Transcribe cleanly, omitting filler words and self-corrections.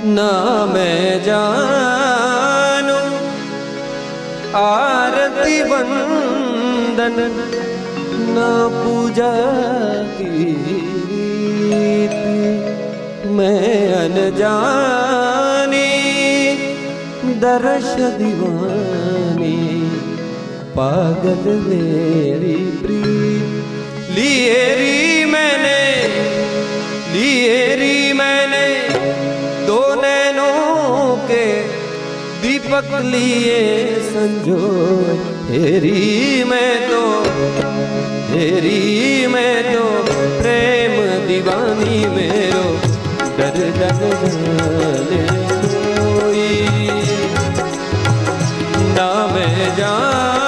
ना मैं जानू आरती वंदन ना पूजा गीत, मैं अनजानी दर्श दीवानी पागल मेरी प्रीत। लिए री मैंने दो नैनों के दीपक लिए संजो, हेरी मैं तो प्रेम दीवानी मेरो डर जाने कोई ना मैं जान